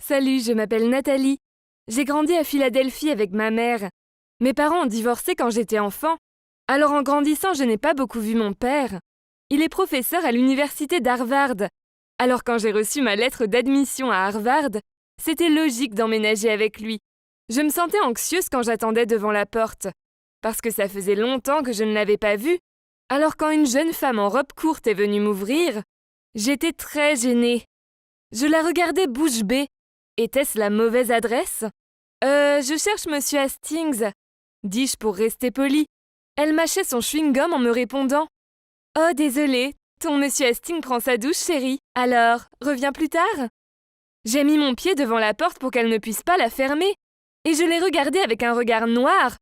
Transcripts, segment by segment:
Salut, je m'appelle Nathalie. J'ai grandi à Philadelphie avec ma mère. Mes parents ont divorcé quand j'étais enfant. Alors en grandissant, je n'ai pas beaucoup vu mon père. Il est professeur à l'université d'Harvard. Alors quand j'ai reçu ma lettre d'admission à Harvard, c'était logique d'emménager avec lui. Je me sentais anxieuse quand j'attendais devant la porte, parce que ça faisait longtemps que je ne l'avais pas vu. Alors quand une jeune femme en robe courte est venue m'ouvrir, j'étais très gênée. Je la regardais bouche bée. Était-ce la mauvaise adresse ? Je cherche Monsieur Hastings, dis-je pour rester polie. Elle mâchait son chewing-gum en me répondant. Oh, désolée, ton Monsieur Hastings prend sa douche, chérie. Alors, reviens plus tard ? J'ai mis mon pied devant la porte pour qu'elle ne puisse pas la fermer, et je l'ai regardée avec un regard noir,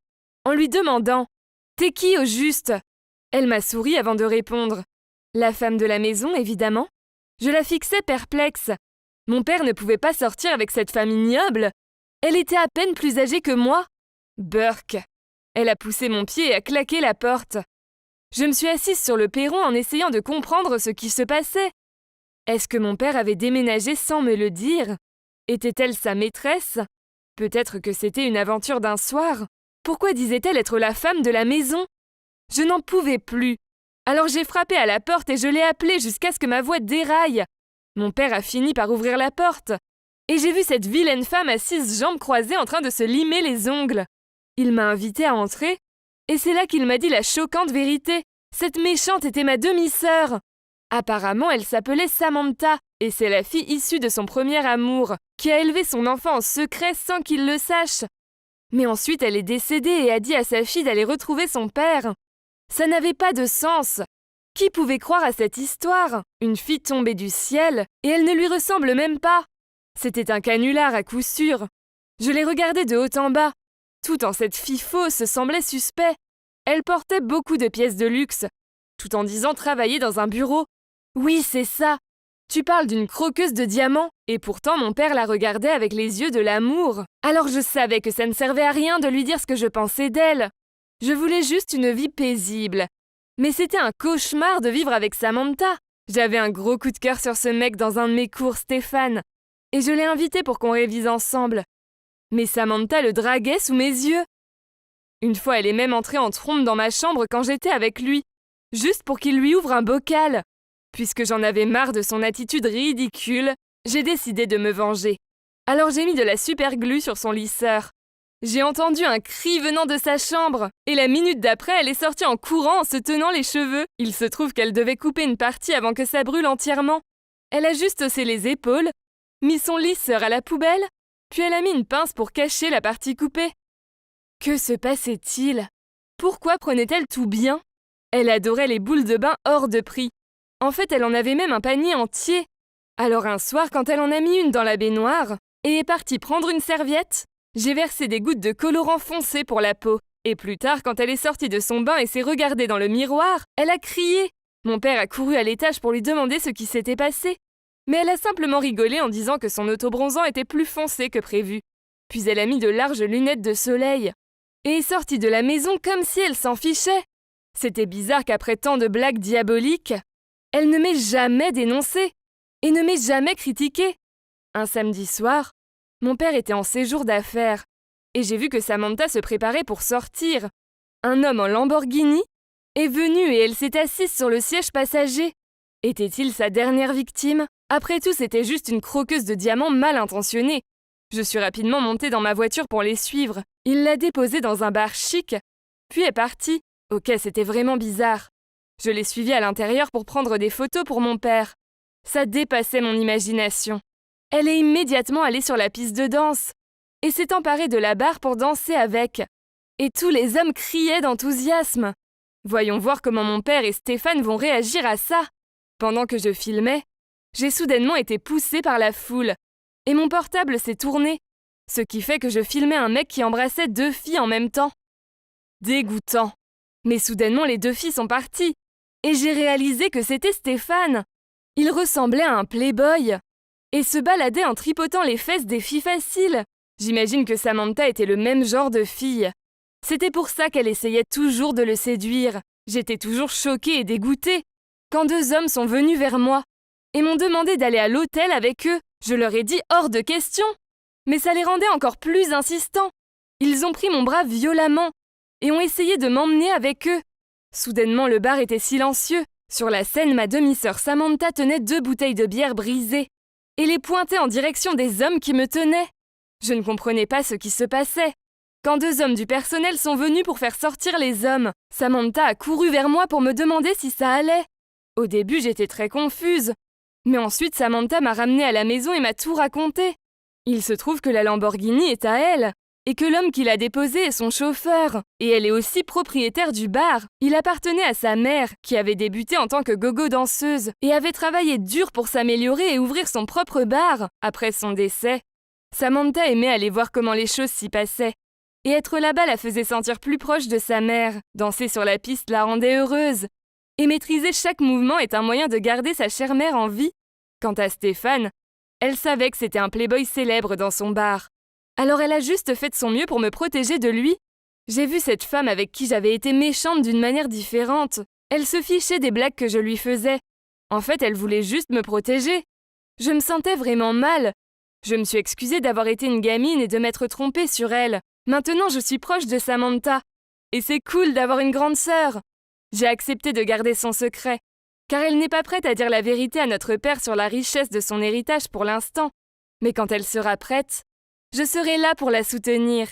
en lui demandant « T'es qui au juste ?» Elle m'a souri avant de répondre. La femme de la maison, évidemment. Je la fixais perplexe. Mon père ne pouvait pas sortir avec cette femme ignoble. Elle était à peine plus âgée que moi. Burk. Elle a poussé mon pied et a claqué la porte. Je me suis assise sur le perron en essayant de comprendre ce qui se passait. Est-ce que mon père avait déménagé sans me le dire ? Était-elle sa maîtresse ? Peut-être que c'était une aventure d'un soir. Pourquoi disait-elle être la femme de la maison ? Je n'en pouvais plus. Alors j'ai frappé à la porte et je l'ai appelée jusqu'à ce que ma voix déraille. Mon père a fini par ouvrir la porte. Et j'ai vu cette vilaine femme assise jambes croisées en train de se limer les ongles. Il m'a invitée à entrer, et c'est là qu'il m'a dit la choquante vérité. Cette méchante était ma demi-sœur. Apparemment, elle s'appelait Samantha, et c'est la fille issue de son premier amour, qui a élevé son enfant en secret sans qu'il le sache. Mais ensuite, elle est décédée et a dit à sa fille d'aller retrouver son père. Ça n'avait pas de sens. Qui pouvait croire à cette histoire ? Une fille tombée du ciel, et elle ne lui ressemble même pas. C'était un canular à coup sûr. Je l'ai regardée de haut en bas. Tout en cette fille fausse semblait suspect. Elle portait beaucoup de pièces de luxe, tout en disant travailler dans un bureau. Oui, c'est ça. Tu parles d'une croqueuse de diamants, et pourtant mon père la regardait avec les yeux de l'amour. Alors je savais que ça ne servait à rien de lui dire ce que je pensais d'elle. Je voulais juste une vie paisible. Mais c'était un cauchemar de vivre avec Samantha. J'avais un gros coup de cœur sur ce mec dans un de mes cours, Stéphane. Et je l'ai invité pour qu'on révise ensemble. Mais Samantha le draguait sous mes yeux. Une fois, elle est même entrée en trompe dans ma chambre quand j'étais avec lui, juste pour qu'il lui ouvre un bocal. Puisque j'en avais marre de son attitude ridicule, j'ai décidé de me venger. Alors j'ai mis de la superglue sur son lisseur. J'ai entendu un cri venant de sa chambre, et la minute d'après, elle est sortie en courant en se tenant les cheveux. Il se trouve qu'elle devait couper une partie avant que ça brûle entièrement. Elle a juste haussé les épaules, mis son lisseur à la poubelle, puis elle a mis une pince pour cacher la partie coupée. Que se passait-il ? Pourquoi prenait-elle tout bien ? Elle adorait les boules de bain hors de prix. En fait, elle en avait même un panier entier. Alors un soir, quand elle en a mis une dans la baignoire et est partie prendre une serviette, j'ai versé des gouttes de colorant foncé pour la peau. Et plus tard, quand elle est sortie de son bain et s'est regardée dans le miroir, elle a crié. Mon père a couru à l'étage pour lui demander ce qui s'était passé. Mais elle a simplement rigolé en disant que son autobronzant était plus foncé que prévu. Puis elle a mis de larges lunettes de soleil et est sortie de la maison comme si elle s'en fichait. C'était bizarre qu'après tant de blagues diaboliques, elle ne m'ait jamais dénoncée et ne m'ait jamais critiquée. Un samedi soir, mon père était en séjour d'affaires et j'ai vu que Samantha se préparait pour sortir. Un homme en Lamborghini est venu et elle s'est assise sur le siège passager. Était-il sa dernière victime ? Après tout, c'était juste une croqueuse de diamants mal intentionnée. Je suis rapidement montée dans ma voiture pour les suivre. Il l'a déposée dans un bar chic, puis est parti. Ok, c'était vraiment bizarre. Je l'ai suivie à l'intérieur pour prendre des photos pour mon père. Ça dépassait mon imagination. Elle est immédiatement allée sur la piste de danse et s'est emparée de la barre pour danser avec. Et tous les hommes criaient d'enthousiasme. Voyons voir comment mon père et Stéphane vont réagir à ça. Pendant que je filmais, j'ai soudainement été poussée par la foule et mon portable s'est tourné, ce qui fait que je filmais un mec qui embrassait 2 filles en même temps. Dégoûtant. Mais soudainement, les 2 filles sont parties et j'ai réalisé que c'était Stéphane. Il ressemblait à un playboy et se baladait en tripotant les fesses des filles faciles. J'imagine que Samantha était le même genre de fille. C'était pour ça qu'elle essayait toujours de le séduire. J'étais toujours choquée et dégoûtée quand 2 hommes sont venus vers moi et m'ont demandé d'aller à l'hôtel avec eux. Je leur ai dit hors de question. Mais ça les rendait encore plus insistants. Ils ont pris mon bras violemment et ont essayé de m'emmener avec eux. Soudainement, le bar était silencieux. Sur la scène, ma demi-sœur Samantha tenait 2 bouteilles de bière brisées et les pointait en direction des hommes qui me tenaient. Je ne comprenais pas ce qui se passait. Quand 2 hommes du personnel sont venus pour faire sortir les hommes, Samantha a couru vers moi pour me demander si ça allait. Au début, j'étais très confuse. Mais ensuite, Samantha m'a ramenée à la maison et m'a tout raconté. Il se trouve que la Lamborghini est à elle, et que l'homme qui l'a déposée est son chauffeur. Et elle est aussi propriétaire du bar. Il appartenait à sa mère, qui avait débuté en tant que gogo danseuse, et avait travaillé dur pour s'améliorer et ouvrir son propre bar, après son décès. Samantha aimait aller voir comment les choses s'y passaient. Et être là-bas la faisait sentir plus proche de sa mère. Danser sur la piste la rendait heureuse. Et maîtriser chaque mouvement est un moyen de garder sa chère mère en vie. Quant à Stéphane, elle savait que c'était un playboy célèbre dans son bar. Alors elle a juste fait de son mieux pour me protéger de lui. J'ai vu cette femme avec qui j'avais été méchante d'une manière différente. Elle se fichait des blagues que je lui faisais. En fait, elle voulait juste me protéger. Je me sentais vraiment mal. Je me suis excusée d'avoir été une gamine et de m'être trompée sur elle. Maintenant, je suis proche de Samantha. Et c'est cool d'avoir une grande sœur. J'ai accepté de garder son secret, car elle n'est pas prête à dire la vérité à notre père sur la richesse de son héritage pour l'instant. Mais quand elle sera prête, je serai là pour la soutenir.